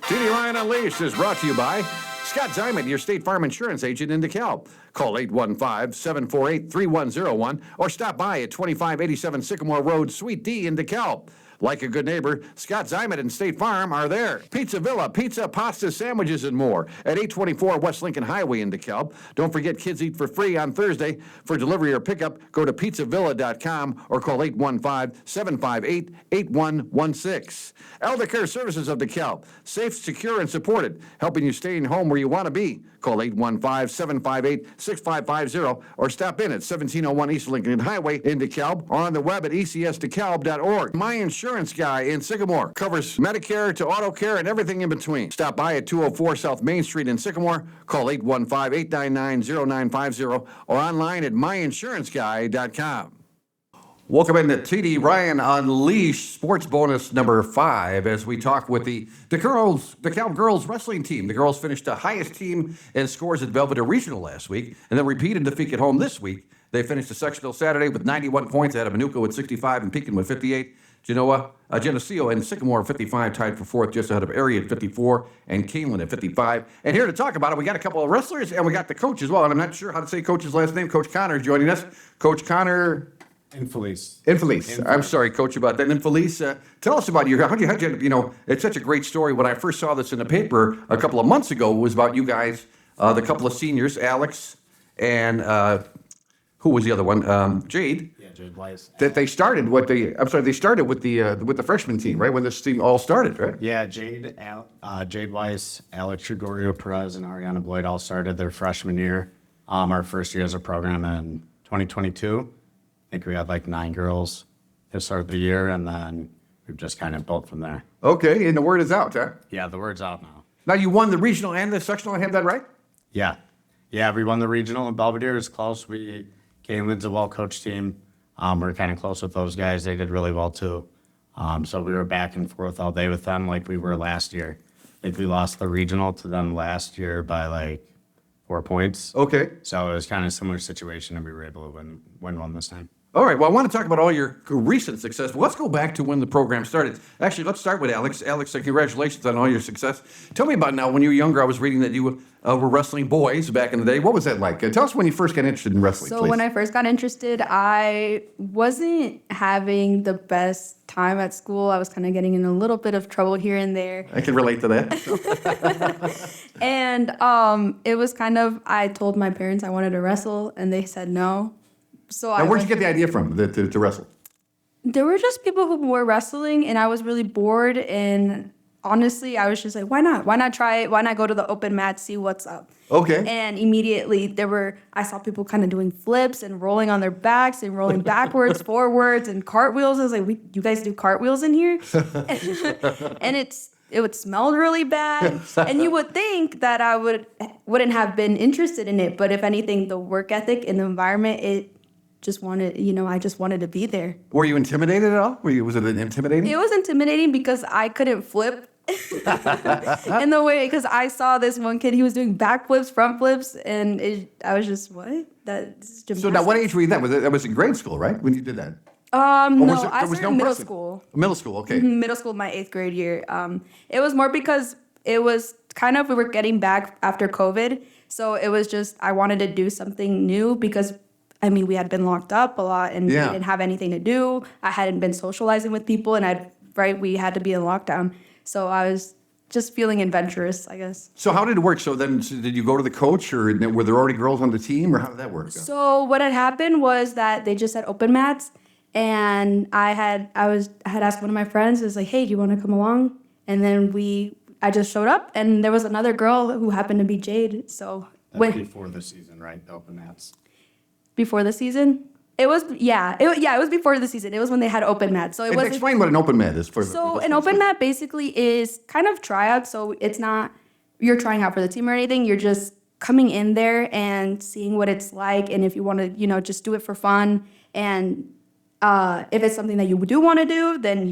TD Ryan Unleashed is brought to you by Scott Diamond, your State Farm insurance agent in DeKalb. Call 815-748-3101 or stop by at 2587 Sycamore Road, Suite D in DeKalb. Like a good neighbor, Scott Diamond and State Farm are there. Pizza Villa, pizza, pasta, sandwiches, and more at 824 West Lincoln Highway in DeKalb. Don't forget Kids Eat for Free on Thursday. For delivery or pickup, go to pizzavilla.com or call 815-758-8116. Elder Care Services of DeKalb. Safe, secure, and supported, helping you stay in home where you want to be. Call 815-758-6550 or stop in at 1701 East Lincoln Highway in DeKalb or on the web at ecsdekalb.org. My Insurance Guy in Sycamore covers Medicare to auto care and everything in between. Stop by at 204 South Main Street in Sycamore. Call 815-899-0950 or online at myinsuranceguy.com. Welcome into TD Ryan Unleashed Sports Bonus number 5 as we talk with the DeKalb girls wrestling team. The girls finished the highest team in scores at Belvidere Regional last week and then repeated defeat at home this week. They finished the sectional Saturday with 91 points out of Minooka with 65 and Pekin with 58. Geneseo and Sycamore 55 tied for fourth, just ahead of Ari at 54 and Kayden at 55. And here to talk about it, we got a couple of wrestlers and we got the coach as well. And I'm not sure how to say coach's last name. Coach Connor is joining us. Coach Connor Infelise. I'm sorry, Coach, about that. Infelise, tell us about how'd you, it's such a great story. When I first saw this in the paper a couple of months ago, it was about you guys, the couple of seniors, Alex and who was the other one? Jade. Yeah, Jade Weiss. That they started with the freshman team, right? When this team all started, right? Yeah, Jade Weiss, Alex Gregorio-Perez, and Ariana Boyd all started their freshman year. Our first year as a program in 2022. I think we had like 9 girls to start the year, and then we've just kind of built from there. Okay, and the word is out, huh? Yeah, the word's out now. Now, you won the regional and the sectional, I have that right? Yeah, we won the regional, and Belvidere is close. Kayden's a well-coached team. We're kind of close with those guys. They did really well, too. So we were back and forth all day with them like we were last year. I think we lost the regional to them last year by like 4 points. Okay. So it was kind of a similar situation, and we were able to win one this time. All right, well, I want to talk about all your recent success. Well, let's go back to when the program started. Actually, let's start with Alex. Alex, congratulations on all your success. Tell me about now, when you were younger, I was reading that you were wrestling boys back in the day. What was that like? Tell us when you first got interested in wrestling, So please. when I first got interested, I wasn't having the best time at school. I was kind of getting in a little bit of trouble here and there. I can relate to that. And it was kind of, I told my parents I wanted to wrestle, and they said no. So Now, where'd you get the idea from to wrestle? There were just people who were wrestling, and I was really bored. And honestly, I was just like, why not? Why not try it? Why not go to the open mat, see what's up? Okay. And immediately I saw people kind of doing flips and rolling on their backs and rolling backwards, forwards, and cartwheels. I was like, you guys do cartwheels in here? And it would smell really bad. And you would think that I wouldn't have been interested in it. But if anything, the work ethic and the environment, I just wanted to be there. Were you intimidated at all? Was it intimidating? It was intimidating because I couldn't flip in the way, because I saw this one kid, he was doing back flips, front flips, and I was just, what? That's gymnastics. So now, what age were you then? That was in grade school, right, when you did that? No, I started in middle school. Middle school, okay. Middle school, my 8th grade year. It was more because it was kind of, we were getting back after COVID, so it was just, I wanted to do something new because we had been locked up a lot and we didn't have anything to do. I hadn't been socializing with people, and we had to be in lockdown. So I was just feeling adventurous, I guess. So how did it work? So did you go to the coach, or were there already girls on the team, or how did that work? So what had happened was that they just had open mats, and I had asked one of my friends, I was like, hey, do you want to come along? And then I just showed up, and there was another girl who happened to be Jade. So Before the season, right? The open mats. Before the season? It was before the season. It was when they had open mats. So explain what an open mat is. So an open mat basically is kind of tryout. So it's not you're trying out for the team or anything. You're just coming in there and seeing what it's like, and if you want to, just do it for fun. And if it's something that you do want to do, then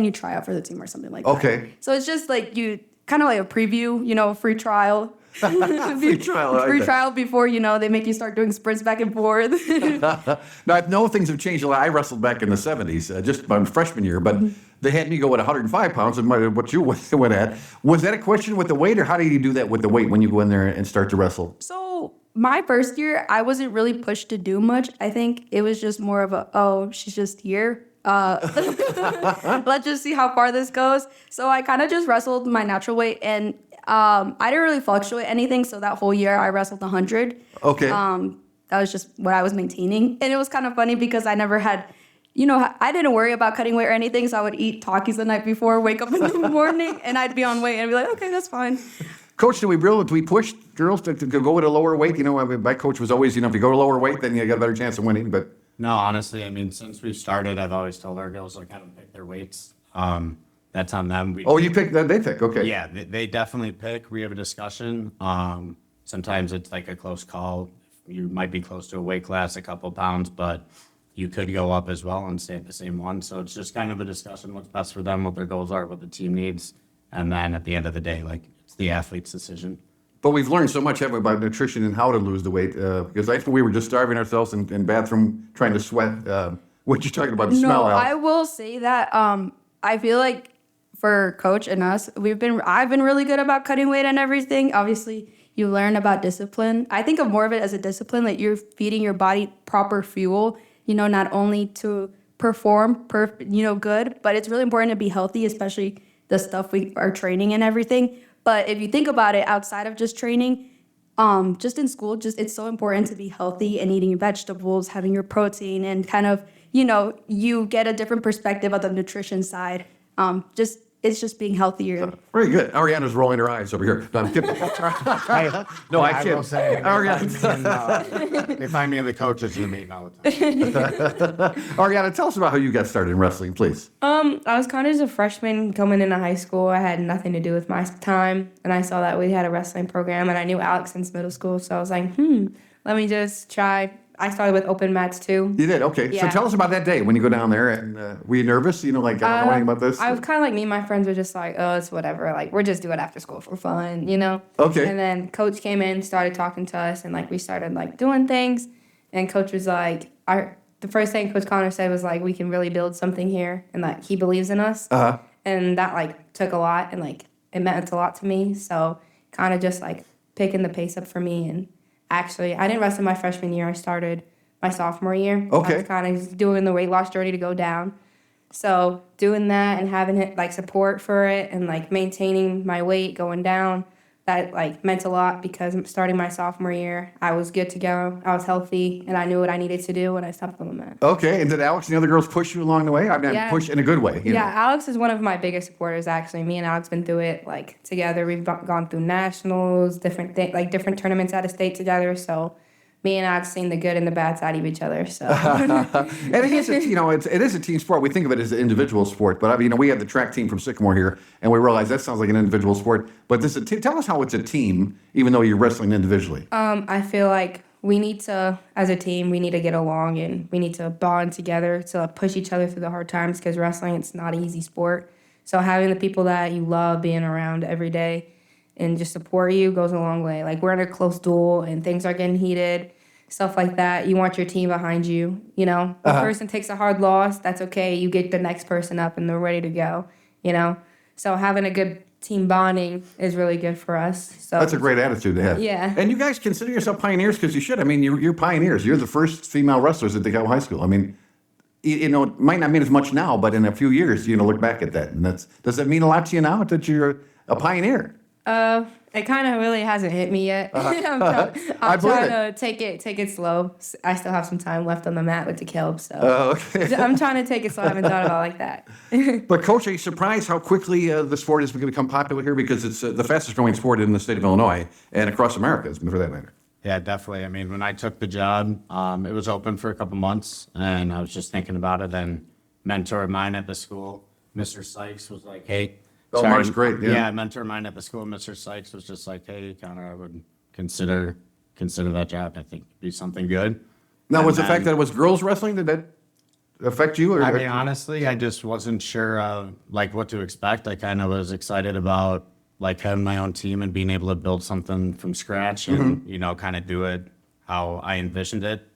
you try out for the team or something like that. Okay. So it's just like you kind of like a preview, free trial. Free trial before, they make you start doing sprints back and forth. Now, I know things have changed a lot. I wrestled back in the 70s, just my freshman year, but they had me go at 105 pounds, and what you went at. Was that a question with the weight, or how do you do that with the weight when you go in there and start to wrestle? So my first year, I wasn't really pushed to do much. I think it was just more of a, oh, she's just here. Let's just see how far this goes. So I kind of just wrestled my natural weight, and I didn't really fluctuate anything. So that whole year, I wrestled 100. Okay. That was just what I was maintaining. And it was kind of funny because I never had, I didn't worry about cutting weight or anything. So I would eat Takis the night before, wake up in the morning, and I'd be on weight and I'd be like, okay, that's fine. Coach, do we push girls to go at a lower weight? My coach was always, if you go to lower weight, then you got a better chance of winning. But No, honestly, I mean, since we've started, I've always told our girls to kind of pick their weights. That's on them. you pick that, they pick, okay. Yeah, they definitely pick. We have a discussion. Sometimes it's like a close call. You might be close to a weight class, a couple pounds, but you could go up as well and stay at the same one. So it's just kind of a discussion, what's best for them, what their goals are, what the team needs. And then at the end of the day, it's the athlete's decision. But we've learned so much, haven't we, about nutrition and how to lose the weight, because I think we were just starving ourselves in bathroom trying to sweat. What you're talking about, the smell out. I will say that I feel like for Coach and us, I've been really good about cutting weight and everything. Obviously, you learn about discipline. I think of more of it as a discipline, that you're feeding your body proper fuel, not only to perform good, but it's really important to be healthy, especially the stuff we are training and everything. But if you think about it outside of just training, just in school, it's so important to be healthy and eating your vegetables, having your protein, and kind of, you get a different perspective of the nutrition side. It's just being healthier. Very good. Ariana's rolling her eyes over here. No, I'm kidding. No, I will can't. say, Ariana, they find me in the coaches in the meeting all the time. Ariana, tell us about how you got started in wrestling, please. I was kind of just a freshman coming into high school. I had nothing to do with my time, and I saw that we had a wrestling program, and I knew Alex since middle school, so I was like, let me just try. I started with open mats too. You did? Okay. Yeah. So tell us about that day when you go down there, and were you nervous? I don't know anything about this. I was kind of like, me and my friends were just like, oh, it's whatever. We're just doing it after school for fun, Okay. And then Coach came in, started talking to us, and we started doing things. And Coach was like, the first thing Coach Connor said was we can really build something here, and he believes in us. Uh-huh. And that took a lot, and it meant a lot to me. So kind of just picking the pace up for me. And actually, I didn't wrestle my freshman year. I started my sophomore year. Okay. I was kind of doing the weight loss journey to go down. So doing that and having it support for it, and maintaining my weight going down, that meant a lot, because starting my sophomore year, I was good to go. I was healthy, and I knew what I needed to do when I stepped on the mat. Okay. And did Alex and the other girls push you along the way? I mean, Yeah. push in a good way. Yeah, Alex is one of my biggest supporters, actually. Me and Alex been through it together. We've gone through nationals, different different tournaments out of state together. So me and Alex seen the good and the bad side of each other. So And it is, it is a team sport. We think of it as an individual sport, but we have the track team from Sycamore here, and we realize that sounds like an individual sport. But this is tell us how it's a team, even though you're wrestling individually. I feel like we need to, as a team, we need to get along, and we need to bond together to push each other through the hard times, because wrestling, it's not an easy sport. So having the people that you love being around every day and just support you goes a long way. We're in a close duel and things are getting heated, stuff like that. You want your team behind you, If a person takes a hard loss, that's okay. You get the next person up and they're ready to go, So having a good team bonding is really good for us. So That's a great attitude to have. Yeah. And you guys consider yourself pioneers, because you should. You're pioneers. You're the first female wrestlers at DeKalb High School. It might not mean as much now, but in a few years, look back at that. And does that mean a lot to you now that you're a pioneer? It kind of really hasn't hit me yet. I'm trying to take it slow. I still have some time left on the mat with DeKalb, so Okay. I'm trying to take it slow. I haven't thought about it like that. But Coach, are you surprised how quickly the sport has become popular here? Because it's the fastest growing sport in the state of Illinois and across America, for that matter. Yeah, definitely. When I took the job, it was open for a couple months, and I was just thinking about it, and mentor of mine at the school, Mr. Sykes, was like, hey. Oh, Mark's great, yeah. Yeah, mentor of mine at the school, Mr. Sykes, was just like, hey, Connor, I would consider that job. I think it'd be something good. Now, And was the then- fact that it was girls wrestling, did that affect you? Or? Honestly, I just wasn't sure what to expect. I kind of was excited about having my own team and being able to build something from scratch and kind of do it how I envisioned it.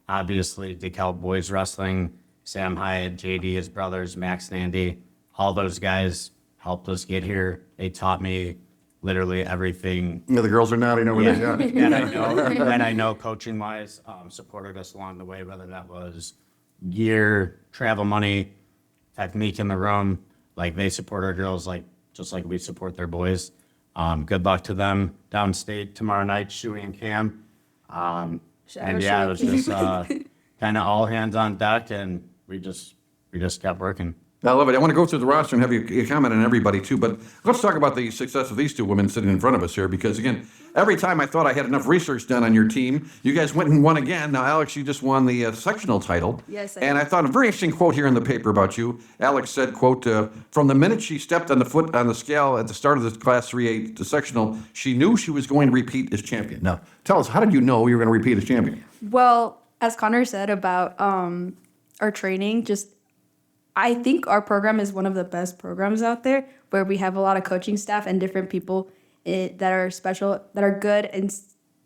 Obviously, DeKalb boys wrestling Sam Hyatt, JD, his brothers, Max and Andy, all those guys helped us get here. They taught me literally everything Yeah, the girls are nodding over there. Yeah. that I know coaching wise, supported us along the way, whether that was gear, travel money, technique in the room. Like they support our girls just like we support their boys. Good luck to them downstate tomorrow night, Shuey and Cam. And yeah, it was just kind of all hands on deck, and we just kept working. I love it. I want to go through the roster and have you comment on everybody too, but let's talk about the success of these two women sitting in front of us here, because again, every time I thought I had enough research done on your team, you guys went and won again. Now, Alex, you just won the sectional title. Yes, I And did. I thought a very interesting quote here in the paper about you. Alex said, quote, from the minute she stepped on the scale at the start of the Class 3A to sectional, she knew she was going to repeat as champion. Now, tell us, how did you know you were going to repeat as champion? Well, as Connor said about our training, I think our program is one of the best programs out there, where we have a lot of coaching staff and different people that are special, that are good in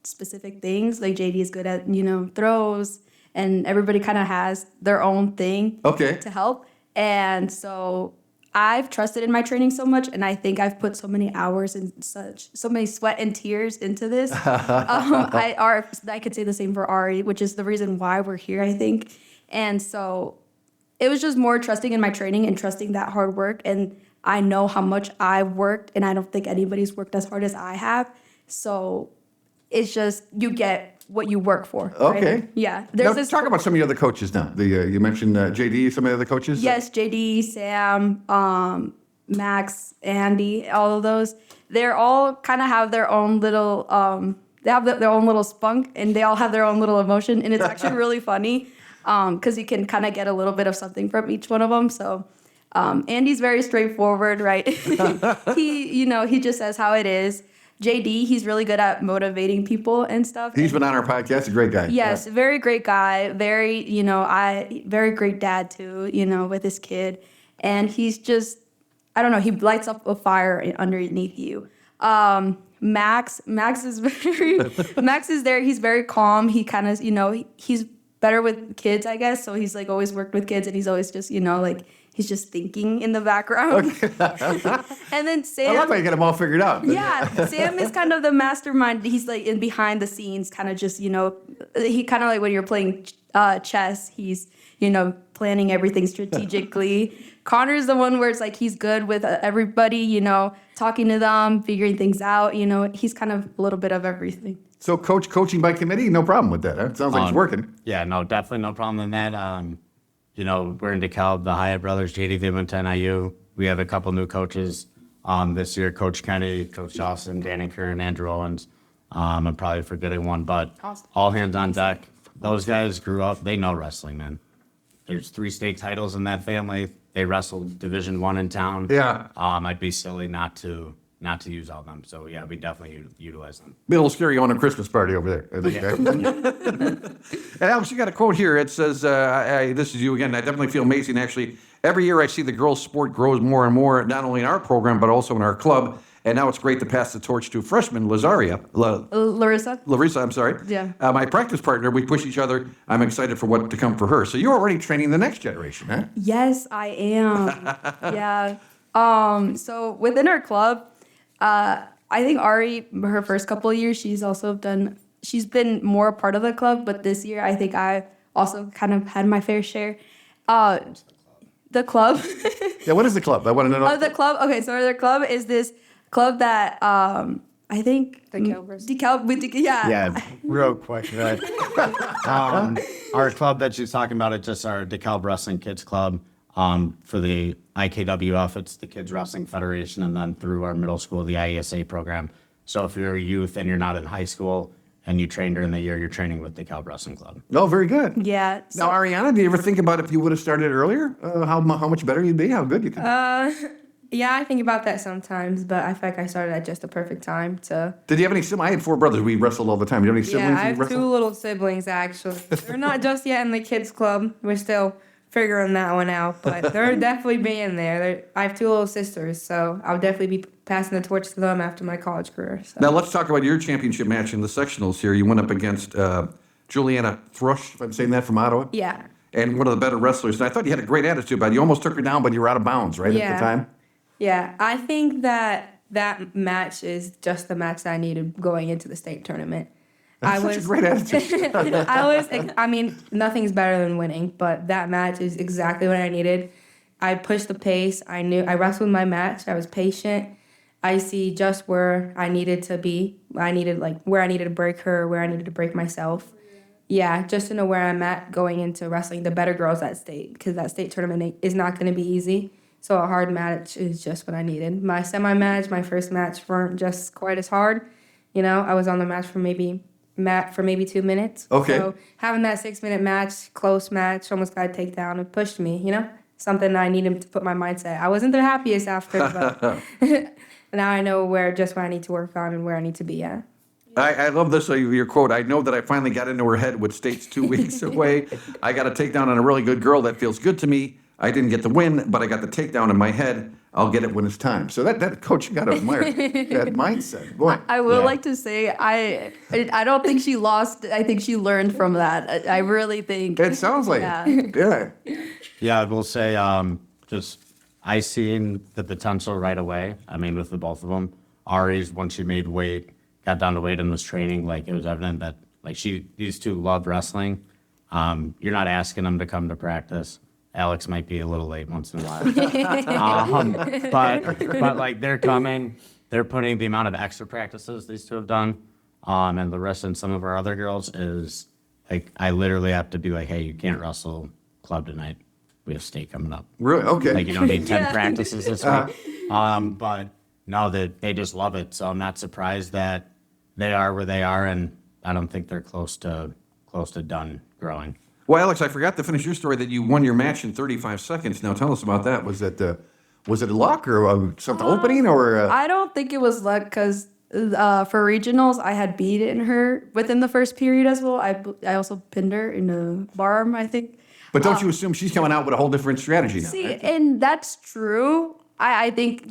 specific things. Like JD is good at, throws, and everybody kind of has their own thing to help. And so I've trusted in my training so much, and I think I've put so many hours and so many sweat and tears into this. I could say the same for Ari, which is the reason why we're here, I think. And so it was just more trusting in my training and trusting that hard work. And I know how much I've worked, and I don't think anybody's worked as hard as I have. So it's just, you get what you work for. Okay. Right? Yeah. Now, talk about some of the other coaches now. You mentioned JD, some of the other coaches? Yes, JD, Sam, Max, Andy, all of those. They're all kind of have their own little, they have their own little spunk, and they all have their own little emotion. And it's actually really funny, because you can kind of get a little bit of something from each one of them. So Andy's very straightforward, right? He just says how it is. JD, he's really good at motivating people and stuff. He's been on our podcast, a great guy. Yes, very great guy. Very, very great dad too, with his kid. And he's just, I don't know, he lights up a fire underneath you. Max is Max is there. He's very calm. He kind of, he's better with kids, I guess. So he's always worked with kids, and he's always just, he's just thinking in the background. And then Sam. I love how you get them all figured out. Yeah, Sam is kind of the mastermind. He's in behind the scenes, kind of just, he kind of when you're playing chess, he's, planning everything strategically. Connor's the one where it's he's good with everybody, talking to them, figuring things out. He's kind of a little bit of everything. So coaching by committee, no problem with that. Huh? Sounds like it's working. Yeah, no, definitely no problem in that. We're in DeKalb, the Hyatt brothers, JD, they went to NIU. We have a couple new coaches this year, Coach Kenny, Coach Dawson, Danny Kerr, and Andrew Owens. I'm probably forgetting one, but all hands on deck. Those guys grew up, they know wrestling, man. There's 3 state titles in that family. They wrestled Division I in town. Yeah. I'd be silly not to use all of them. So yeah, we definitely utilize them. Be a little scary on a Christmas party over there. And Alex, you got a quote here. It says, this is you again. I definitely feel amazing. Actually, every year I see the girls' sport grows more and more, not only in our program, but also in our club. And now it's great to pass the torch to freshman Larissa, I'm sorry. Yeah. My practice partner, we push each other. I'm excited for what to come for her. So you're already training the next generation, huh? Yes, I am. Yeah. So within our club, I think Ari, her first couple of years, she's been more a part of the club, but this year I think I also kind of had my fair share. The club. Yeah, what is the club? I want to know. The club. Okay, so the club is this club that I think DeKalb. Yeah, real quick. Right? Our club that she's talking about, it's just our DeKalb Wrestling Kids Club. For the IKWF, it's the Kids Wrestling Federation, and then through our middle school, the IESA program. So if you're a youth and you're not in high school and you train during the year, you're training with the DeKalb Wrestling Club. Oh, very good. Yeah. Now, Ariana, do you ever think about if you would have started earlier, how much better you'd be, how good you could? Yeah, I think about that sometimes, but I feel like I started at just the perfect time to. Did you have any siblings? I had 4 brothers. We wrestled all the time. Do you have any siblings? Yeah, I have 2 little siblings, actually. They're not just yet in the kids club. We're still figuring that one out, but they're definitely being there. I have 2 little sisters, so I'll definitely be passing the torch to them after my college career. So. Now, let's talk about your championship match in the sectionals here. You went up against Juliana Thrush, if I'm saying that, from Ottawa. Yeah. and one of the better wrestlers. And I thought you had a great attitude, but you almost took her down, but you were out of bounds, right, at the time? Yeah, I think that match is just the match that I needed going into the state tournament. That's such a great attitude. I mean, nothing's better than winning, but that match is exactly what I needed. I pushed the pace. I wrestled my match. I was patient. I see just where I needed to be. I needed, like, where I needed to break her, where I needed to break myself. Yeah, just to know where I'm at going into wrestling the better girls at state, because that state tournament is not going to be easy. So a hard match is just what I needed. My semi-match, my first match weren't just quite as hard. You know, I was on the match for maybe 2 minutes. Okay. So having that 6-minute match, close match, almost got a takedown, it pushed me, you know? Something I needed to put my mindset. I wasn't the happiest after, but now I know where I need to work on and where I need to be at. I love this, your quote. I know that I finally got into her head with states 2 weeks away. I got a takedown on a really good girl. That feels good to me. I didn't get the win, but I got the takedown in my head. I'll get it when it's time. So that coach, you got to admire that mindset. Boy. I will like to say I don't think she lost. I think she learned from that. I really think. It sounds like it. Yeah. Yeah, I will say, just I seen the potential right away. I mean, with the both of them. Ari's, once she made weight, got down to weight and was training, like, it was evident that, like, these two loved wrestling. You're not asking them to come to practice. Alex might be a little late once in a while. But like, they're coming, they're putting the amount of extra practices these two have done. And the rest of some of our other girls is, like, I literally have to be like, hey, you can't wrestle club tonight. We have state coming up. Really? Okay. Like, you don't need 10 practices this week. But no, they just love it. So I'm not surprised that they are where they are, and I don't think they're close to done growing. Well, Alex, I forgot to finish your story that you won your match in 35 seconds. Now tell us about that. Was it luck or something opening or? I don't think it was luck because for regionals I had beaten her within the first period as well. I also pinned her in the bar arm, I think. But don't you assume she's coming out with a whole different strategy now? See, Right? and that's true. I think,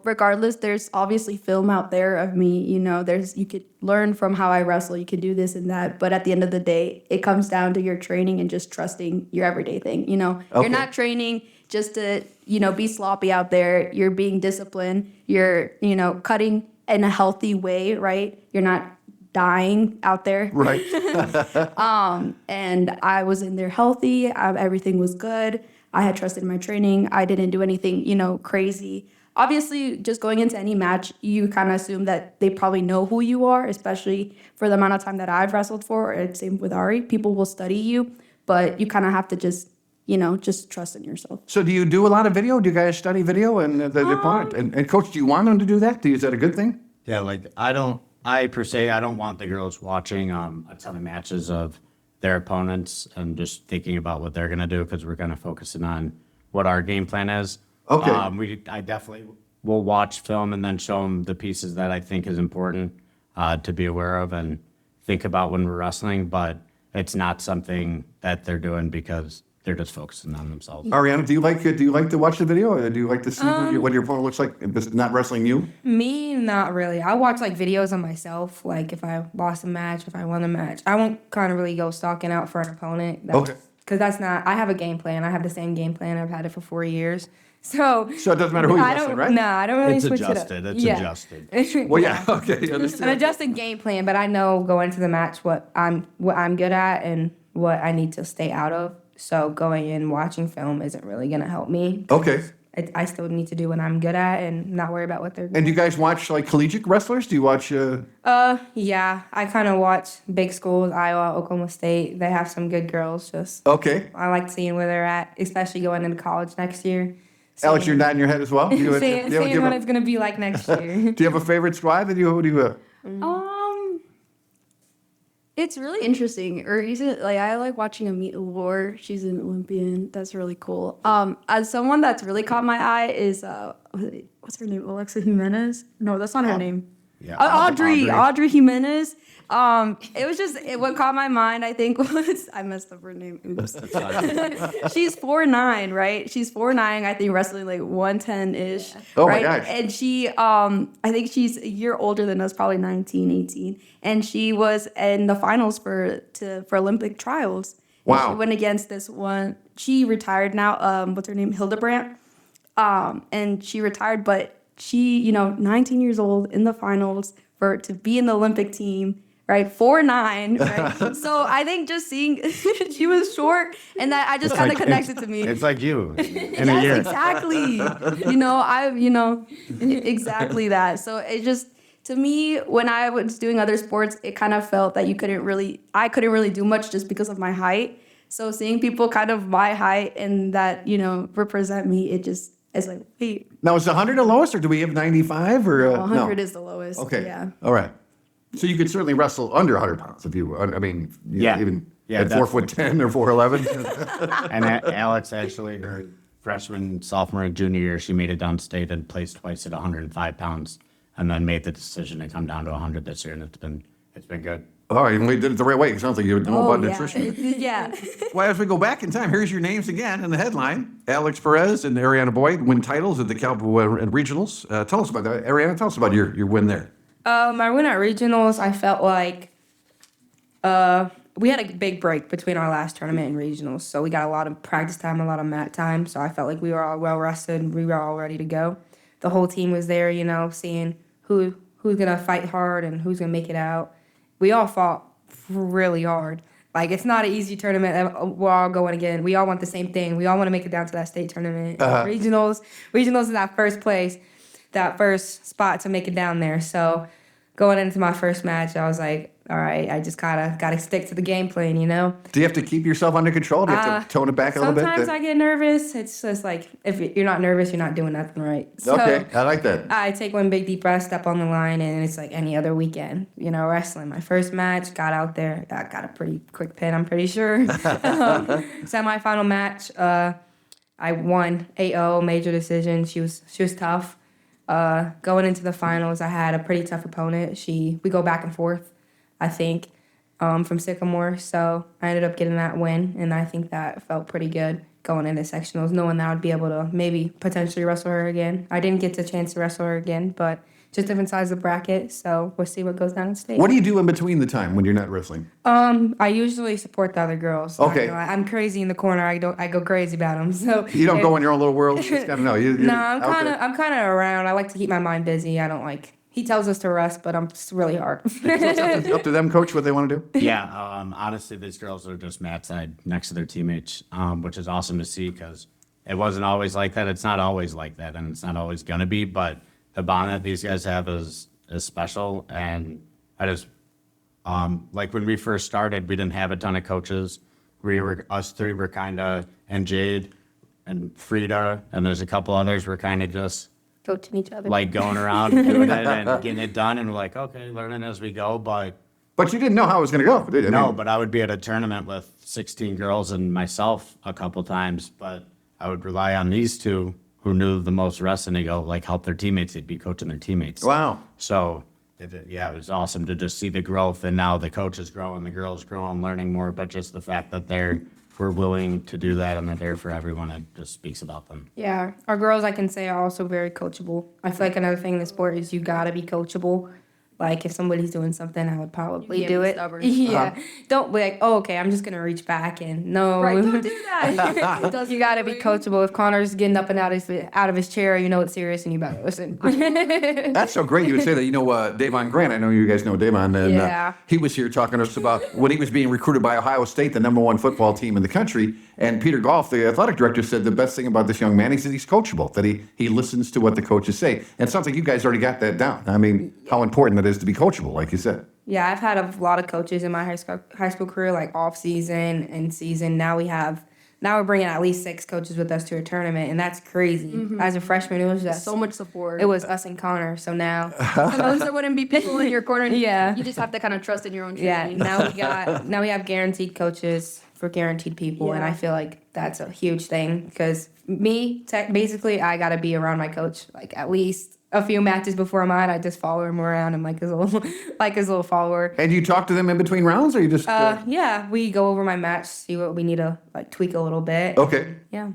regardless, there's obviously film out there of me, you could learn from how I wrestle, you could do this and that, but at the end of the day, it comes down to your training and just trusting your everyday thing, Okay. You're not training just to, be sloppy out there. You're being disciplined. You're, cutting in a healthy way, right? You're not dying out there. Right. And I was in there healthy. Everything was good. I had trusted my training. I didn't do anything, crazy. Obviously, just going into any match, you kind of assume that they probably know who you are, especially for the amount of time that I've wrestled for. And same with Ari. People will study you, but you kind of have to just trust in yourself. So do you do a lot of video? Do you guys study video and the opponent? And coach, do you want them to do that? Is that a good thing? Yeah, like, I don't want the girls watching a ton of matches of their opponents and just thinking about what they're going to do, because we're kind of focusing on what our game plan is. Okay. I definitely will watch film and then show them the pieces that I think is important to be aware of and think about when we're wrestling, but it's not something that they're doing because they're just focusing on themselves. Ariana, do you like to watch the video? Or do you like to see what your opponent looks like if it's not wrestling you? Me, not really. I watch like videos of myself, like if I lost a match, if I won a match. I won't kind of really go stalking out for an opponent. Okay. Because I have a game plan. I have the same game plan. I've had it for 4 years. So it doesn't matter who you're wrestling, right? No, I don't really It's switch adjusted. it up. It's adjusted. Well, yeah. Okay. An Understand. adjusted game plan, but I know going into the match what I'm good at and what I need to stay out of. So going in watching film isn't really gonna help me. Okay. I still need to do what I'm good at and not worry about what they're. And do you guys watch like collegiate wrestlers? Do you watch? Yeah, I kind of watch big schools, Iowa, Oklahoma State. They have some good girls. Just Okay. I like seeing where they're at, especially going into college next year. Alex, you're nodding your head as well. Seeing what it's gonna be like next year. Do you have a favorite squad? Who do you? It's really interesting. Or is it like I like watching Amit Lore. She's an Olympian. That's really cool. As someone that's really caught my eye is what's her name? Alexa Jimenez? No, that's not her name. Yeah. Audrey Jimenez. It was just what caught my mind. I think was I messed up her name. Oops. She's 4'9", right? She's 4'9". I think wrestling like 110-ish. Oh right? my gosh! And she, I think she's a year older than us, probably 19, 18. And she was in the finals for Olympic trials. Wow. She went against this one. She retired now. What's her name? Hildebrandt. And she retired, but she, 19 years old in the finals to be in the Olympic team, right? 4'9", right? So I think just seeing she was short, and that I just kind of connected to me. It's like you in a Yes, year. exactly. Exactly that. So it just, to me, when I was doing other sports, it kind of felt that I couldn't really do much just because of my height. So seeing people kind of my height and that, represent me, it's like, wait, Now, is 100 the lowest, or do we have 95? Or 100 no? is the lowest. Okay. Yeah. All right. So you could certainly wrestle under 100 pounds if you. I mean, even at 4'10" or 4'11". And Alex actually, her freshman, sophomore, and junior year, she made it downstate and placed twice at 105 pounds, and then made the decision to come down to 100 this year, and it's been good. All right, and we did it the right way. It sounds like you know about yeah. nutrition. Yeah. Well, as we go back in time, here's your names again in the headline. Alex Perez and Ariana Boyd win titles at the DeKalb and Regionals. Tell us about that. Ariana, tell us about your win there. My win at regionals, I felt like we had a big break between our last tournament and regionals. So we got a lot of practice time, a lot of mat time. So I felt like we were all well rested. We were all ready to go. The whole team was there, seeing who's going to fight hard and who's going to make it out. We all fought really hard. Like, it's not an easy tournament. We're all going again. We all want the same thing. We all want to make it down to that state tournament. Regionals is that first place, that first spot to make it down there. So going into my first match, I was like, all right, I just gotta stick to the game plan, Do you have to keep yourself under control? Do you have to tone it back a little bit? Sometimes I get nervous. It's just like, if you're not nervous, you're not doing nothing right. So Okay, I like that. I take one big deep breath, step on the line, and it's like any other weekend. Wrestling. My first match, got out there. I got a pretty quick pin, I'm pretty sure. Semi-final match, I won 8-0, major decision. She was tough. Going into the finals, I had a pretty tough opponent. We go back and forth, I think, from Sycamore. So I ended up getting that win, and I think that felt pretty good going into sectionals, knowing that I would be able to maybe potentially wrestle her again. I didn't get the chance to wrestle her again, but just different sides of the bracket. So we'll see what goes down in state. What do you do in between the time when you're not wrestling? I usually support the other girls. Okay. I'm crazy in the corner. I go crazy about them. So You don't go in your own little world? You just got to know. No, I'm kind of around. I like to keep my mind busy. I don't like. He tells us to rest, but I'm just really hard. It's up to them, coach, what they want to do? Yeah, honestly, these girls are just mat side next to their teammates, which is awesome to see because it wasn't always like that. It's not always like that, and it's not always going to be, but the bond that these guys have is special, and I just, like when we first started, we didn't have a ton of coaches. Us three were kind of, and Jade and Frida, and there's a couple others, were kind of just Coaching each other. like going around doing it and getting it done, and we're like, okay, learning as we go, but But you didn't know how it was going to go, did you? no, but I would be at a tournament with 16 girls and myself a couple times, but I would rely on these two who knew the most wrestling to go like help their teammates. They'd be coaching their teammates. Wow. So it was awesome to just see the growth, and now the coaches growing, the girls growing, learning more, but just the fact that we're willing to do that and they're there for everyone, it just speaks about them. Yeah, our girls, I can say, are also very coachable. I feel like another thing in the sport is you gotta be coachable. Like, if somebody's doing something, I would probably do it. Stubborn. Yeah. Don't be like, oh, okay, I'm just going to reach back and no. Right, don't do that. You got to be coachable. If Connor's getting up and out of his chair, you know it's serious and you better listen. That's so great you would say that. Davon Grant, I know you guys know Davon, and Yeah. he was here talking to us about when he was being recruited by Ohio State, the #1 football team in the country. And Peter Goff, the athletic director, said the best thing about this young man is that he's coachable, that he listens to what the coaches say. And it sounds like you guys already got that down. I mean, how important it is to be coachable, like you said. Yeah, I've had a lot of coaches in my high school career, like off season and season. Now we're bringing at least 6 coaches with us to a tournament, and that's crazy. As a freshman, it was just So much support. It was us and Connor. So now, Sometimes there wouldn't be people in your corner. Yeah. You just have to kind of trust in your own yeah. training. Now we have guaranteed coaches for guaranteed people, and Yeah. I feel like that's a huge thing because basically I gotta be around my coach like at least a few matches before mine. I just follow him around and like his little follower. And you talk to them in between rounds, or you just... Yeah, we go over my match, see what we need to like tweak a little bit. Okay. Yeah.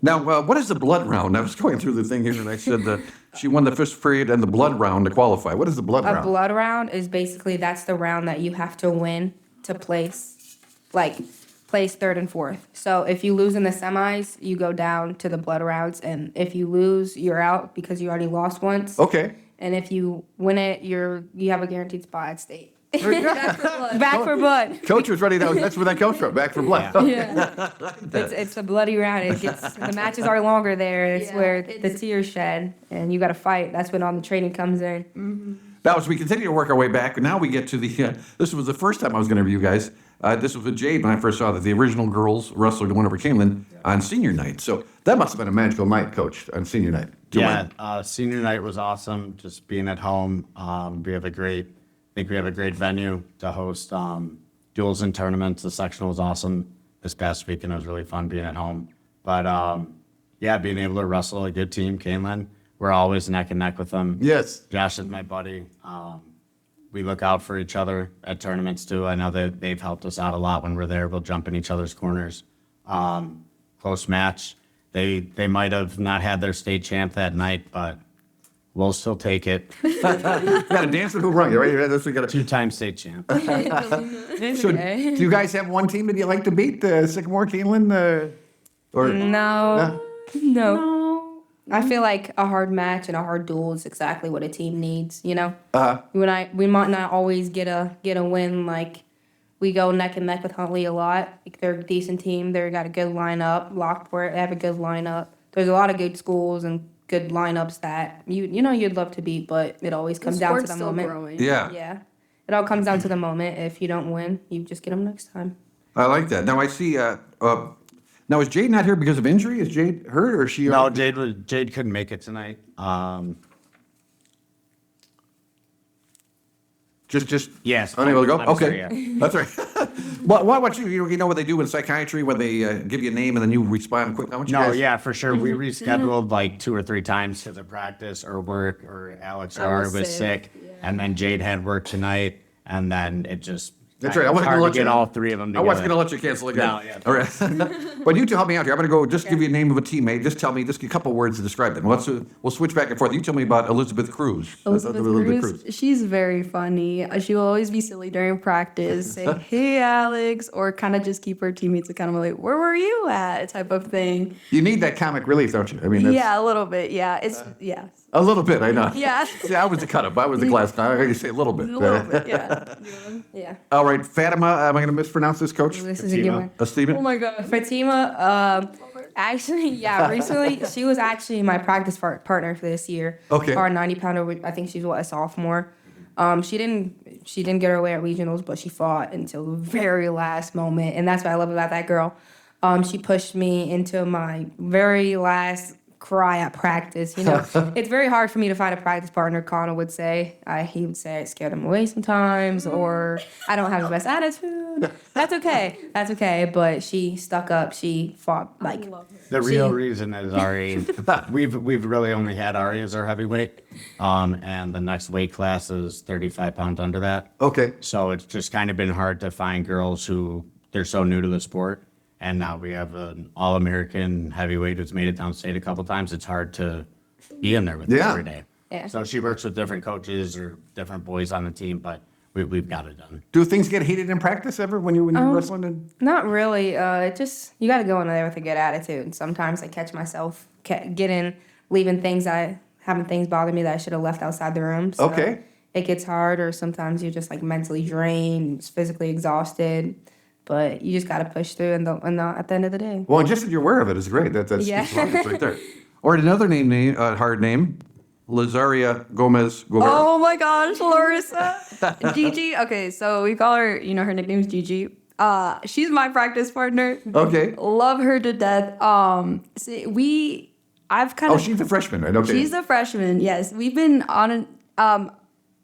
Now, what is the blood round? I was going through the thing here, and I said that she won the first period and the blood round to qualify. What is the blood A round? blood round is basically that's the round that you have to win to place. Like place third and fourth. So if you lose in the semis, you go down to the blood rounds, and if you lose, you're out because you already lost once. Okay. And if you win it, you have a guaranteed spot at state. Back for blood. Coach was ready. That's where that comes from. Back for blood. Yeah. It's a bloody round. The matches are longer there. It's where the tears shed, and you got to fight. That's when all the training comes in. Now, as we continue to work our way back, now we get to the. This was the first time I was going to interview you guys. This was with Jade when I first saw that the original girls wrestler to win over Kayden on senior night. So that must have been a magical night, Coach, on senior night. Senior night was awesome. Just being at home. We have a great venue to host duels and tournaments. The sectional was awesome this past weekend. It was really fun being at home. But being able to wrestle a good team, Kayden. We're always neck and neck with them. Yes. Josh is my buddy. We look out for each other at tournaments too. I know that they've helped us out a lot when we're there. We'll jump in each other's corners. Close match. They might have not had their state champ that night, but we'll still take it. You got to dance with who run you, right? That's what we got to. 2-time state champ. So, do you guys have one team that you like to beat? Sycamore, Kayden, or No. I feel like a hard match and a hard duel is exactly what a team needs. You know, we might not always get a win. Like we go neck and neck with Huntley a lot. Like they're a decent team. They got a good lineup. Lockport, they have a good lineup. There's a lot of good schools and good lineups that you'd love to beat, but it always comes down to the moment. Growing. Yeah. It all comes down to the moment. If you don't win, you just get them next time. I like that. Now I see. Now is Jade not here because of injury? Is Jade hurt or is she? No, Jade couldn't make it tonight. Just Yes. unable to go. I'm Okay, sorry, yeah. that's right. What about you? You know what they do in psychiatry when they give you a name and then you respond quick. How much? No, yeah, for sure. We rescheduled like 2 or 3 times to the practice or work, or Alex or was was sick. sick, and then Jade had work tonight, and then it just. That's right. I wasn't hard gonna to let get you. all 3 of them I together. wasn't going to let you cancel again. No, yeah. All right. But you two help me out here. I'm going to go just give you a name of a teammate. Just tell me just a couple words to describe them. We'll switch back and forth. You tell me about Elizabeth Cruz. Elizabeth Cruz, she's very funny. She will always be silly during practice, say, "Hey, Alex," or kind of just keep her teammates accountable, like, "Where were you at?" type of thing. You need that comic relief, don't you? I mean, that's, Yeah, a little bit. Yeah, a little bit. I know. Yeah. See, I was the cut up. I was the glass. Now I got to say a little bit. a little bit. Yeah. Yeah. All right, Fatima. Am I going to mispronounce this, Coach? This is a good one. Stephen. Oh my God. Fatima, actually, recently, she was actually my practice partner for this year. Okay. Our 90-pounder, I think she's a sophomore. She didn't get her way at regionals, but she fought until the very last moment, and that's what I love about that girl. She pushed me into my very last cry at practice. It's very hard for me to find a practice partner. Connor would say, he would say I scared him away sometimes, or I don't have the best attitude. That's okay. But she stuck up. She fought like. The real reason is Ari. we've really only had Ari as our heavyweight, and the next weight class is 35 pounds under that. Okay. So it's just kind of been hard to find girls who they're so new to the sport. And now we have an all-American heavyweight who's made it downstate a couple times. It's hard to be in there with her every day. Yeah. So she works with different coaches or different boys on the team, but we've got it done. Do things get heated in practice ever when you're wrestling? Not really. You got to go in there with a good attitude. Sometimes I catch myself leaving having things bother me that I should have left outside the room. So Okay. It gets hard, or sometimes you're just like mentally drained, physically exhausted. But you just got to push through at the end of the day. Well, just that you're aware of it is great. That's Yeah. right there. Or another hard name, Lazaria Gomez. Oh my gosh, Larissa. Gigi. Okay, so we call her, her nickname is Gigi. She's my practice partner. Okay. Love her to death. I've kind of. Oh, she's a freshman, right? Okay. She's a freshman, yes. We've been on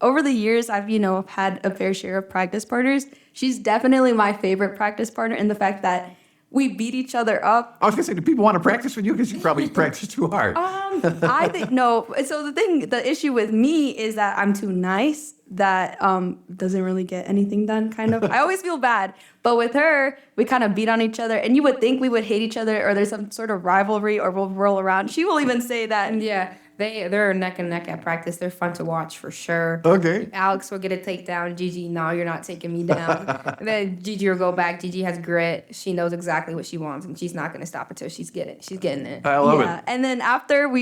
over the years, I've, had a fair share of practice partners. She's definitely my favorite practice partner in the fact that we beat each other up. I was going to say, do people want to practice with you? Because you probably practice too hard. I think, no. So the issue with me is that I'm too nice. That doesn't really get anything done, kind of. I always feel bad. But with her, we kind of beat on each other. And you would think we would hate each other or there's some sort of rivalry or we'll roll around. She will even say that. Yeah. They're neck and neck at practice. They're fun to watch for sure. Okay. Alex will get a takedown. Gigi, no, you're not taking me down. Then Gigi will go back. Gigi has grit. She knows exactly what she wants, and she's not going to stop until she's getting it. I love Yeah. it. And then after we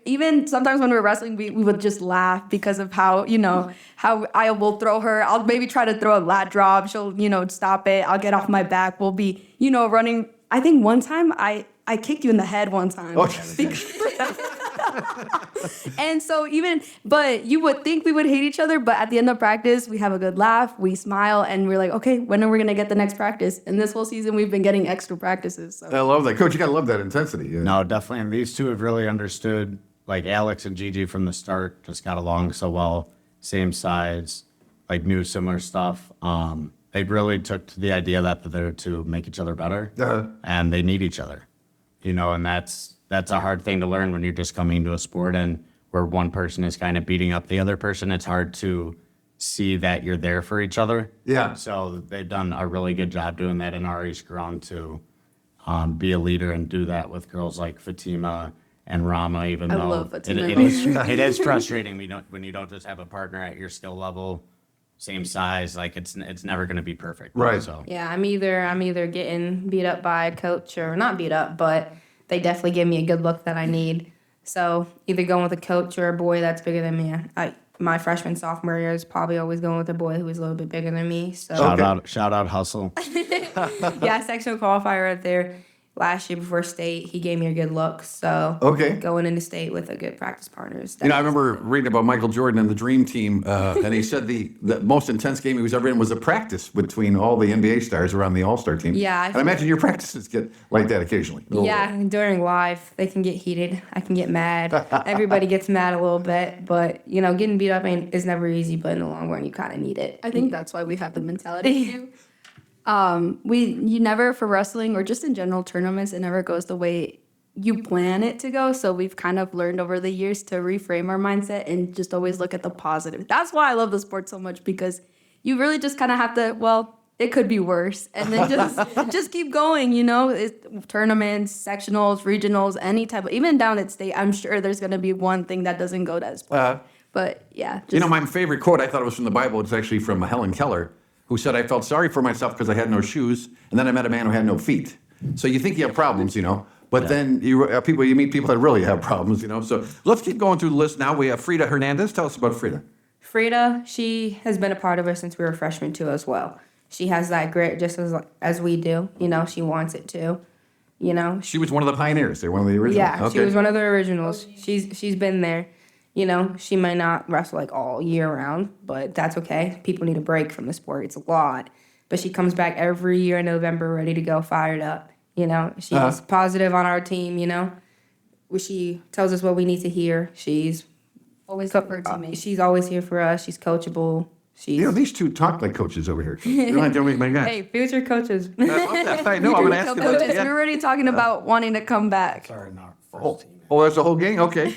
even sometimes when we were wrestling, we would just laugh because of how, how I will throw her. I'll maybe try to throw a lat drop. She'll, stop it. I'll get off my back. We'll be, running. I think one time I kicked you in the head one time. And so but you would think we would hate each other, but at the end of practice, we have a good laugh, we smile, and we're like, okay, when are we going to get the next practice? And this whole season, we've been getting extra practices. So. I love that. Coach, you got to love that intensity. Yeah. No, definitely. And these two have really understood, like Alex and Gigi from the start just got along so well, same size, like knew similar stuff. They really took to the idea that they're there to make each other better, and they need each other, and that's a hard thing to learn when you're just coming into a sport and where one person is kind of beating up the other person. It's hard to see that you're there for each other. Yeah. So they've done a really good job doing that, and Ari's grown to be a leader and do that with girls like Fatima and Rama, even though love Fatima. it is frustrating when you don't just have a partner at your skill level, same size, like it's never going to be perfect. Right. So Yeah, I'm either getting beat up by a coach or not beat up, but they definitely give me a good look that I need. So either going with a coach or a boy that's bigger than me. My freshman, sophomore year is probably always going with a boy who is a little bit bigger than me. So shout out hustle. yeah, sectional qualifier right there. Last year before state, he gave me a good look. So going into state with a good practice partner is I remember reading about Michael Jordan and the Dream Team, and he said the most intense game he was ever in was a practice between all the NBA stars around the All-Star team. Yeah, and I imagine your practices get like that occasionally. Yeah, during live, they can get heated. I can get mad. Everybody gets mad a little bit, but getting beat up is never easy. But in the long run, you kind of need it. I think that's why we have the mentality too. You never, for wrestling or just in general tournaments, it never goes the way you plan it to go. So we've kind of learned over the years to reframe our mindset and just always look at the positive. That's why I love the sport so much, because you really just kind of have to, it could be worse. And then just keep going, tournaments, sectionals, regionals, any type of, even down at state, I'm sure there's going to be one thing that doesn't go as planned. But yeah. My favorite quote, I thought it was from the Bible. It's actually from Helen Keller, who said, I felt sorry for myself because I had no shoes, and then I met a man who had no feet. So you think you have problems, but then you meet people that really have problems, So let's keep going through the list now. We have Frida Hernandez. Tell us about Frida. Frida, she has been a part of us since we were freshmen too as well. She has that grit just as we do. She wants it too. She was one of the pioneers. They're one of the originals. Yeah, okay. She was one of the originals. She's been there. She might not wrestle like all year round, but that's okay. People need a break from the sport. It's a lot. But she comes back every year in November ready to go, fired up. She's positive on our team, She tells us what we need to hear. She's always here for our teammates. She's always here for us. She's coachable. These two talk like coaches over here. You're not doing my guys. Hey, future coaches. I love that. I know. I'm going to ask you that. Coaches, Yeah. we're already talking about wanting to come back. Sorry, not first team. Oh, that's the whole gang? Okay.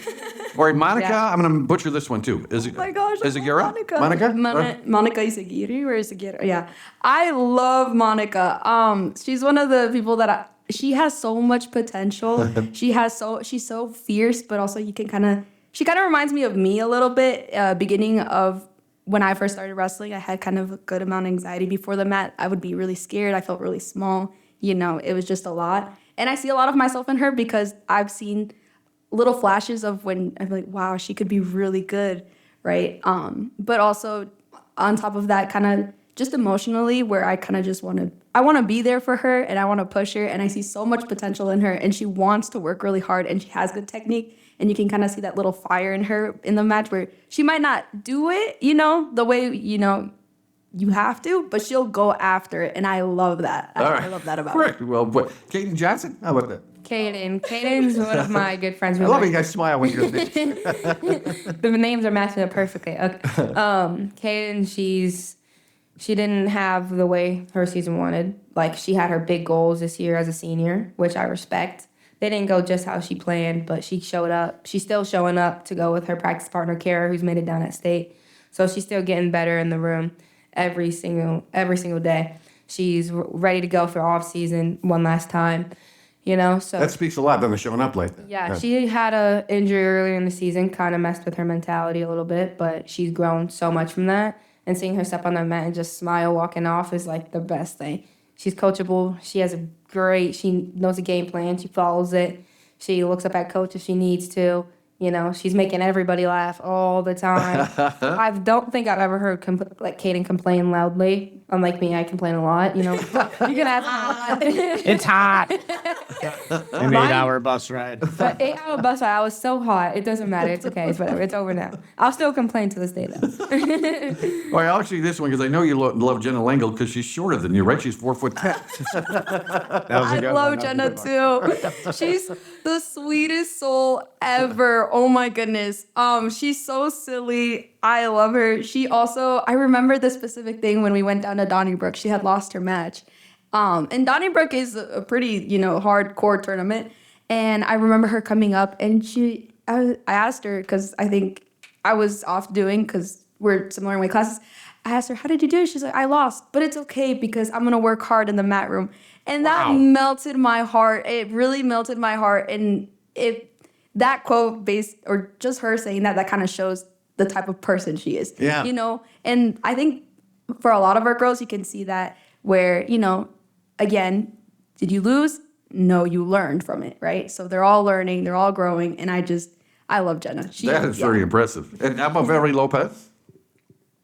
All right, Monica, Yeah. I'm going to butcher this one too. Is it? Oh my gosh. Is it I Gira? love Monica? Monica Isagiri or Isagiri? Yeah. I love Monica. She's one of the people that she has so much potential. She's so fierce, but also she kind of reminds me of me a little bit. Beginning of when I first started wrestling, I had kind of a good amount of anxiety before the mat. I would be really scared. I felt really small. It was just a lot. And I see a lot of myself in her because I've seen little flashes of when I'm like, wow, she could be really good, right? But also on top of that, kind of just emotionally, where I kind of just want to be there for her and I want to push her, and I see so much potential in her, and she wants to work really hard, and she has good technique, and you can kind of see that little fire in her in the match where she might not do it, the way, you have to, but she'll go after it, and I love that. I love that about her. Correct. Well, Kayden Johnson, how about that? Kayden's one of my good friends. I love it. You guys smile when you're The names are matching up perfectly. Okay. Kayden, she didn't have the way her season wanted. Like, she had her big goals this year as a senior, which I respect. They didn't go just how she planned, but she showed up. She's still showing up to go with her practice partner, Kara, who's made it down at state. So she's still getting better in the room every single day. She's ready to go for off season one last time. you know? So That speaks a lot, them showing up like that. yeah, she had a injury earlier in the season, kind of messed with her mentality a little bit, but she's grown so much from that. And seeing her step on the mat and just smile walking off is like the best thing. She's coachable. She knows a game plan. She follows it. She looks up at coach if she needs to. You know, she's making everybody laugh all the time. I don't think I've ever heard Kayden complain loudly. Unlike me, I complain a lot. You know, you can ask me. It's hot. An 8-hour bus ride. But 8-hour bus ride, I was so hot. It doesn't matter. It's okay. It's whatever. It's over now. I'll still complain to this day, though. All right, I'll ask you this one because I know you love Jenna Langle because she's shorter than you, right? She's 4'10". That was a I good love one. Jenna too. She's the sweetest soul ever. Oh my goodness. She's so silly. I love her. I remember the specific thing when we went down to Donnybrook. She had lost her match. And Donnybrook is a pretty, hardcore tournament. And I remember her coming up and I asked her, because I think I was off because we're similar in weight classes. I asked her, how did you do? She's like, I lost, but it's okay because I'm going to work hard in the mat room. And that melted my heart. It really melted my heart. And that quote or just her saying that kind of shows the type of person she is. Yeah. And I think for a lot of our girls, you can see that where, again, did you lose? No, you learned from it, right? So they're all learning, they're all growing. And I love Jenna. That is very impressive. And how about Valerie Lopez?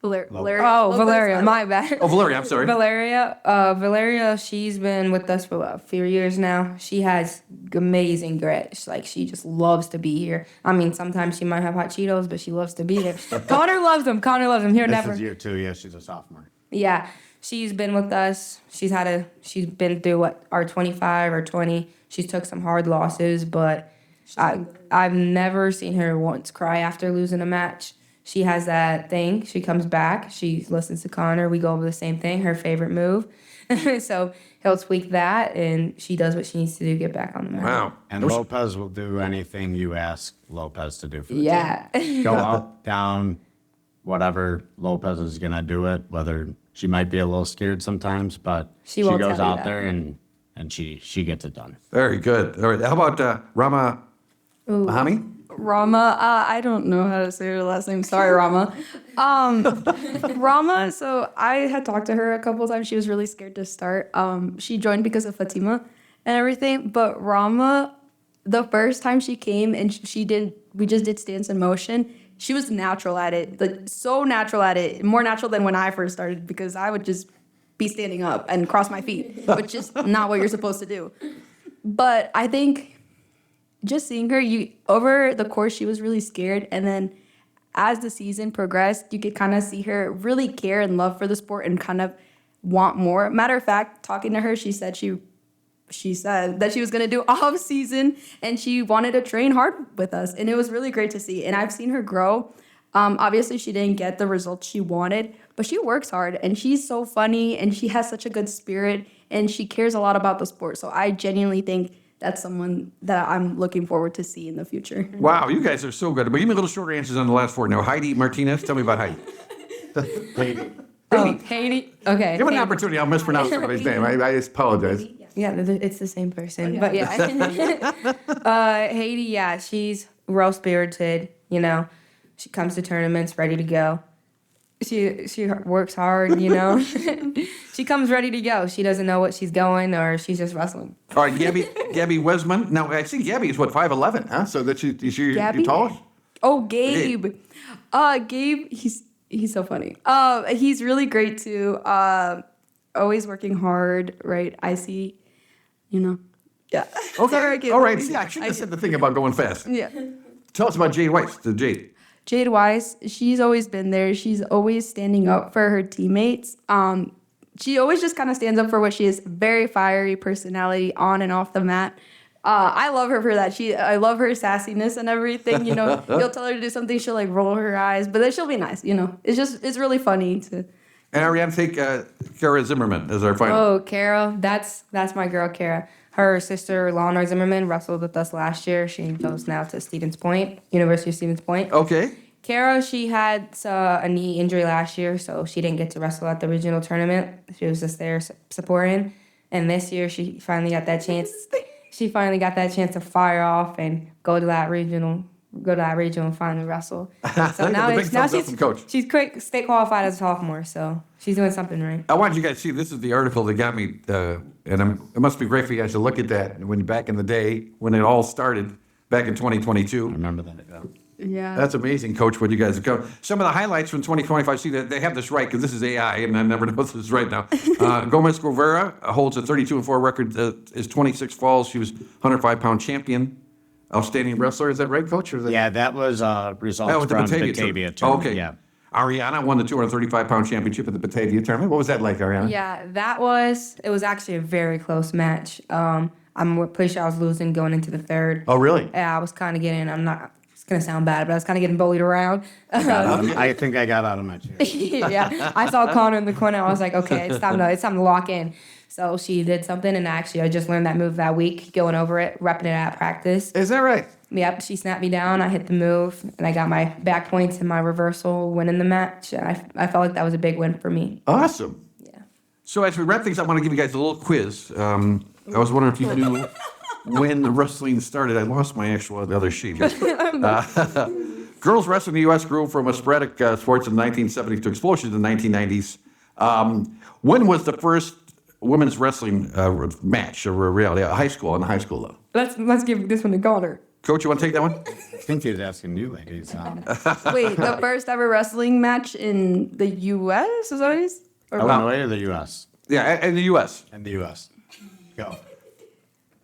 Valeria. Oh, Lopez. Valeria, my bad. Oh, Valeria, I'm sorry. Valeria, she's been with us for a few years now. She has amazing grit. She just loves to be here. I mean, sometimes she might have hot Cheetos, but she loves to be here. Connor loves them. Here This never. is year 2. Yeah, she's a sophomore. Yeah, she's been with us. She's been through our 25 or 20. She's took some hard losses, but I've never seen her once cry after losing a match. She has that thing. She comes back. She listens to Connor. We go over the same thing, her favorite move. So he'll tweak that, and she does what she needs to do to get back on the mat. Wow. And Lopez will do anything you ask Lopez to do for the team. Yeah. Go up, down, whatever. Lopez is going to do it, whether she might be a little scared sometimes, but She she won't goes tell you out that. there and she gets it done. Very good. All right. How about Rama Mahami? Rama, I don't know how to say her last name. Sorry, Rama. Rama, so I had talked to her a couple of times. She was really scared to start. She joined because of Fatima and everything. But Rama, the first time she came and we just did stance in motion. She was natural at it, so natural at it, more natural than when I first started because I would just be standing up and cross my feet, which is not what you're supposed to do. But I think just seeing her, over the course, she was really scared. And then as the season progressed, you could kind of see her really care and love for the sport and kind of want more. Matter of fact, talking to her, she said that she was going to do off season and she wanted to train hard with us. And it was really great to see. And I've seen her grow. Obviously, she didn't get the results she wanted, but she works hard and she's so funny and she has such a good spirit and she cares a lot about the sport. So I genuinely think that's someone that I'm looking forward to see in the future. Wow, you guys are so good. But give me a little shorter answers on the last 4. Now, Heidi Martinez, tell me about Heidi. Haiti. Okay. Give me an opportunity. I'll mispronounce somebody's name. I apologize. Yeah, it's the same person. But yeah. Haiti, yeah, she's real spirited, She comes to tournaments ready to go. She works hard, She comes ready to go. She doesn't know what she's going or she's just wrestling. All right, Gabby Wesman. Now, I think Gabby is 5'11", huh? So that is she Gabby? tall? Oh, Gabe. Gabe, he's so funny. He's really great too. Always working hard, right? I see, yeah. Okay. Sorry, Gabe. All right. See, I should have said the thing about going fast. Yeah. Tell us about Jade Weiss, the Jade. Jade Weiss, she's always been there. She's always standing up for her teammates. She always just kind of stands up for what she is. Very fiery personality on and off the mat. I love her for that. I love her sassiness and everything. You'll tell her to do something, she'll roll her eyes, but then she'll be nice. It's really funny to. And Ariana, take Kara Zimmerman as our final. Oh, Kara, that's my girl, Kara. Her sister, Lana Zimmerman, wrestled with us last year. She goes now to Stevens Point, University of Stevens Point. Okay. Kara, she had a knee injury last year, so she didn't get to wrestle at the regional tournament. She was just there supporting. And this year, she finally got that chance. she finally got that chance to fire off and go to that regional and finally wrestle. So now, The big thumbs up from Coach. she's quick state qualified as a sophomore, so she's doing something right. I want you guys to see, this is the article that got me, it must be great for you guys to look at that when back in the day, when it all started, back in 2022. I remember that. Yeah. Yeah. That's amazing, Coach, what you guys have come. Some of the highlights from 2025, see, they have this right, because this is AI, and I never know if this is right now. Gomez Guevara holds a 32-4 record, is 26 falls. She was 105-pound champion. Outstanding wrestler, is that right, Coach? Or is that... Yeah, that was results That was the from Batavia Batavia tournament. tournament. Okay. Yeah. Ariana won the 235-pound championship at the Batavia tournament. What was that like, Ariana? Yeah, it was actually a very close match. I'm pretty sure I was losing going into the third. Oh, really? Yeah, I was kind of getting, it's going to sound bad, but I was kind of getting bullied around. I think I got out of my chair. Yeah, I saw Connor in the corner. I was like, okay, it's time to lock in. So she did something, and actually I just learned that move that week, going over it, repping it at practice. Is that right? Yep, she snapped me down. I hit the move, and I got my back points and my reversal, winning the match. And I felt like that was a big win for me. Awesome. Yeah. So as we wrap things up, I want to give you guys a little quiz. I was wondering if you knew when the wrestling started. I lost my the other sheet here. Girls wrestling in the U.S. grew from a sporadic sports in the 1970s to explosions in the 1990s. When was the first women's wrestling match, or reality, in high school level? Let's give this one to Connor. Coach, you want to take that one? I think he was asking you ladies. Wait, the first ever wrestling match in the U.S. is that what it is? Or Illinois or the U.S.? Yeah, in the U.S. In the U.S. Go.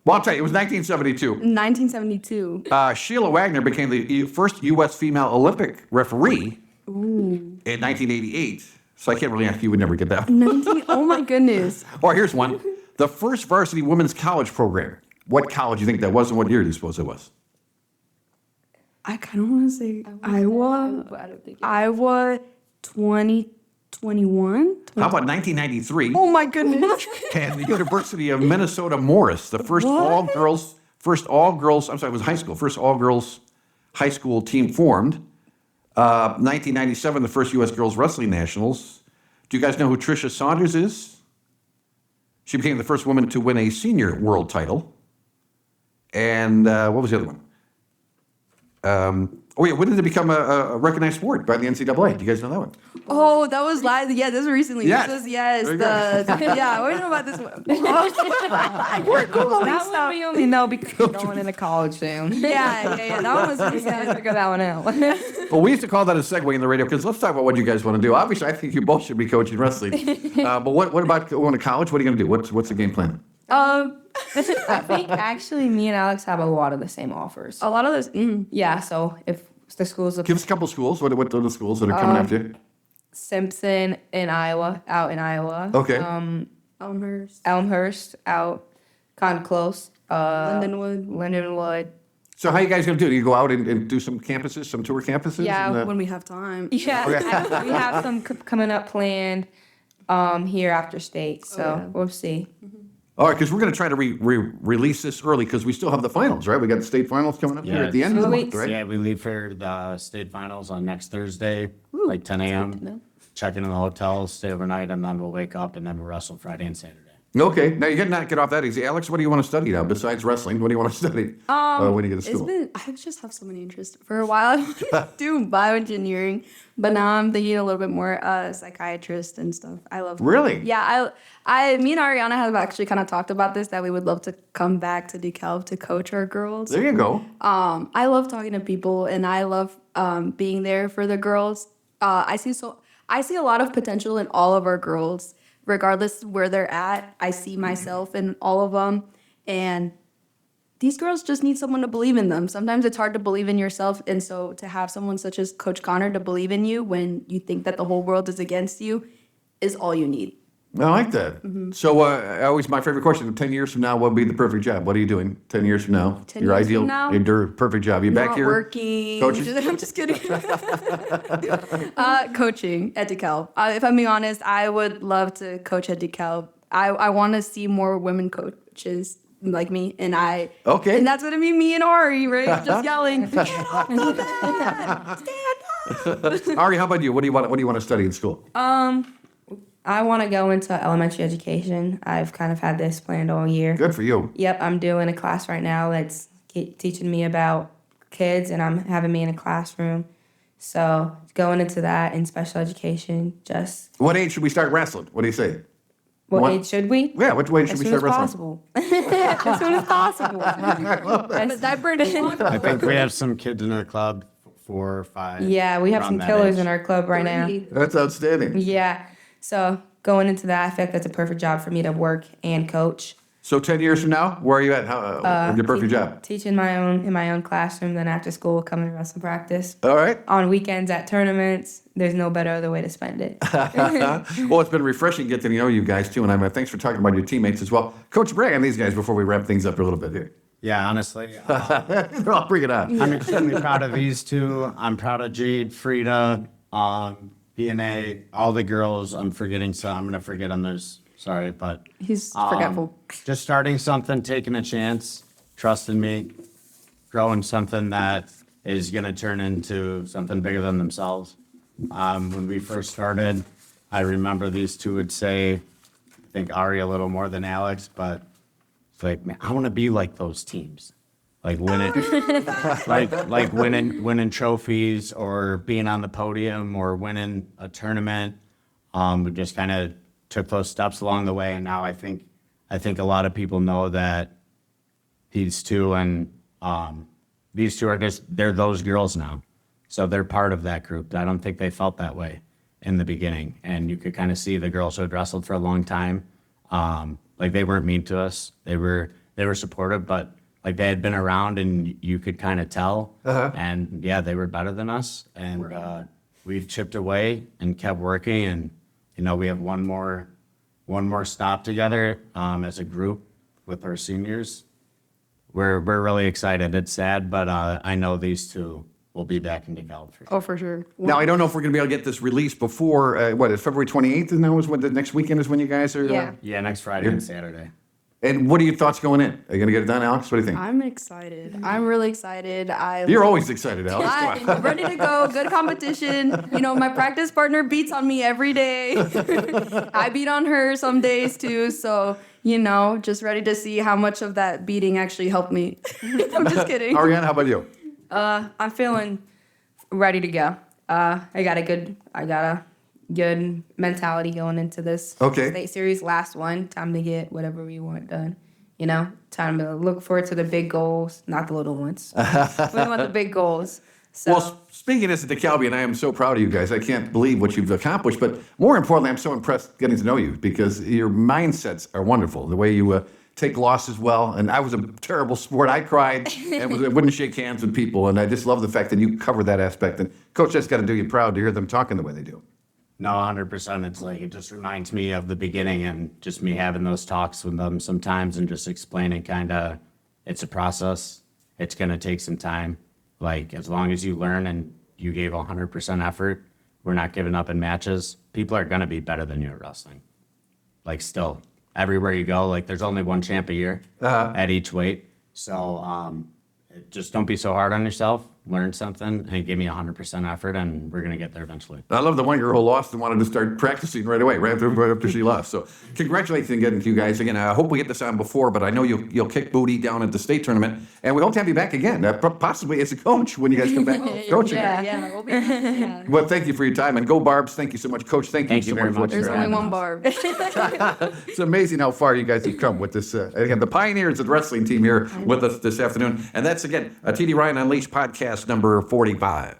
Well, I'll tell you, it was 1972. 1972. Sheila Wagner became the first U.S. female Olympic referee in 1988. So I can't really ask you, would never get that. 19. Oh my goodness. Or here's one. The first varsity women's college program. What college do you think that was, and what year do you suppose it was? I kind of want to say Iowa. But I don't think Iowa 2021. How about 1993? Oh my goodness. And the University of Minnesota Morris, the first all-girls, first all-girls high school team formed. 1997, the first U.S. Girls Wrestling Nationals. Do you guys know who Tricia Saunders is? She became the first woman to win a senior world title. And what was the other one? When did it become a recognized sport by the NCAA? Do you guys know that one? Oh, that was live. Yeah, this was recently. Yes. This was, yes. There you Yeah, we know about this one. We're Googling that stuff. one we only know because we're going into college soon. Yeah. That one was We gotta figure that one out. Well, we used to call that a segue in the radio, because let's talk about what you guys want to do. Obviously, I think you both should be coaching wrestling. But what about going to college? What are you going to do? What's the game plan? I think actually me and Alex have a lot of the same offers. A lot of those. Yeah, so if the schools of Give us a couple schools. What are the schools that are coming after you? Simpson in Iowa, out in Iowa. Okay. Elmhurst, out kind of close. Lindenwood. So how you guys going to do? Do you go out and do some campuses, some tour campuses? Yeah, And, When we have time. Yeah, we have some coming up planned here after state, so we'll see. all right, because we're going to try to release this early, because we still have the finals, right? We got the state finals coming up here Yeah. at the end of the Sweet. month, right? Yeah, we leave for the state finals on next Thursday, like 10 a.m. Check in the hotel, stay overnight, and then we'll wake up and then we'll wrestle Friday and Saturday. Okay, now you got to not get off that easy. Alex, what do you want to study now besides wrestling? What do you want to study when you get to school? I just have so many interests. For a while, I wanted to do bioengineering, but now I'm thinking a little bit more psychiatrist and stuff. I love. Really? Yeah, me and Ariana have actually kind of talked about this, that we would love to come back to DeKalb to coach our girls. There you go. I love talking to people, and I love being there for the girls. I see a lot of potential in all of our girls, regardless where they're at. I see myself in all of them, and these girls just need someone to believe in them. Sometimes it's hard to believe in yourself, and so to have someone such as Coach Connor to believe in you when you think that the whole world is against you is all you need. I like that. So always my favorite question, 10 years from now, what would be the perfect job? What are you doing 10 years from now? 10 years from now? Your perfect job. You back Not here? working. Coaching? I'm just kidding. Coaching at DeKalb. If I'm being honest, I would love to coach at DeKalb. I want to see more women coaches like me, and Okay. and that's gonna be me and Ari, right? Just yelling, get off the mat, stand up. Ari, how about you? What do you want to study in school? I want to go into elementary education. I've kind of had this planned all year. Good for you. Yep, I'm doing a class right now that's teaching me about kids, and I'm having me in a classroom. So going into that in special education, just What age should we start wrestling? What do you say? what What- age should we? Yeah, which way should As we soon as start wrestling? possible. As soon as possible. I think we have some kids in our club, 4 or 5. Yeah, we have around some that killers age. in our club right now. That's outstanding. Yeah. So going into that, I feel like that's a perfect job for me to work and coach. So 10 years from now, where are you at? How, your perfect job. Teaching in my own classroom, then after school, coming to wrestling practice. All right. On weekends at tournaments, there's no better other way to spend it. Well, it's been refreshing getting to know you guys too, and thanks for talking about your teammates as well. Coach, brag on these guys before we wrap things up a little bit here. Yeah, honestly, I'll bring it on. I'm extremely proud of these two. I'm proud of Jade, Frida, DNA, all the girls. I'm forgetting some. I'm going to forget on those. Sorry, but He's forgetful. just starting something, taking a chance, trusting me, growing something that is going to turn into something bigger than themselves. When we first started, I remember these two would say, I think Ari a little more than Alex, but it's like, man, I want to be like those teams. Like winning, like winning trophies or being on the podium or winning a tournament. We just kind of took those steps along the way, and now I think a lot of people know that these two are they're those girls now, so they're part of that group. I don't think they felt that way in the beginning, and you could kind of see the girls who had wrestled for a long time, like they weren't mean to us. They were supportive, but like they had been around, and you could kind of tell. And yeah, they were better than us, and we've chipped away and kept working, and we have one more stop together as a group with our seniors. We're really excited. It's sad, but I know these two will be back in DeKalb for sure. Oh, for sure. Now, I don't know if we're going to be able to get this released before, is February 28th? And that was when the next weekend is when you guys are? Yeah. Yeah, next Friday and Saturday. And what are your thoughts going in? Are you going to get it done, Alex? What do you think? I'm excited. I'm really excited. You're always excited, Alex. Come on. I'm ready to go. Good competition. My practice partner beats on me every day. I beat on her some days too. So, just ready to see how much of that beating actually helped me. I'm just kidding. Ariana, how about you? I'm feeling ready to go. I got a good mentality going into this Okay. state series. Last one, time to get whatever we want done. Time to look forward to the big goals, not the little ones. We want the big goals. So Well, speaking as a DeKalbian, I am so proud of you guys. I can't believe what you've accomplished, but more importantly, I'm so impressed getting to know you because your mindsets are wonderful. The way you take losses well, and I was a terrible sport. I cried and wouldn't shake hands with people, and I just love the fact that you cover that aspect. And Coach, that's got to do you proud to hear them talking the way they do. No, 100%. It's like, it just reminds me of the beginning and just me having those talks with them sometimes and just explaining it's a process. It's going to take some time. Like, as long as you learn and you gave 100% effort, we're not giving up in matches, people are going to be better than you at wrestling. Like, still, everywhere you go, like, there's only one champ a year at each weight. So, just don't be so hard on yourself. Learn something and give me 100% effort, and we're going to get there eventually. I love the one girl who lost and wanted to start practicing right away, right after she lost. So congratulations again to you guys. Again, I hope we get this on before, but I know you'll kick booty down at the state tournament, and we hope to have you back again, possibly as a coach when you guys come back coaching. Yeah, we'll be yeah. Well, thank you for your time, and go Barbs. Thank you so much, Coach. Thank you so very much. for what much. you're There's doing. only one bar. It's amazing how far you guys have come with this. Again, the pioneers of the wrestling team here with us this afternoon. And that's, again, a TD Ryan Unleashed podcast number 45.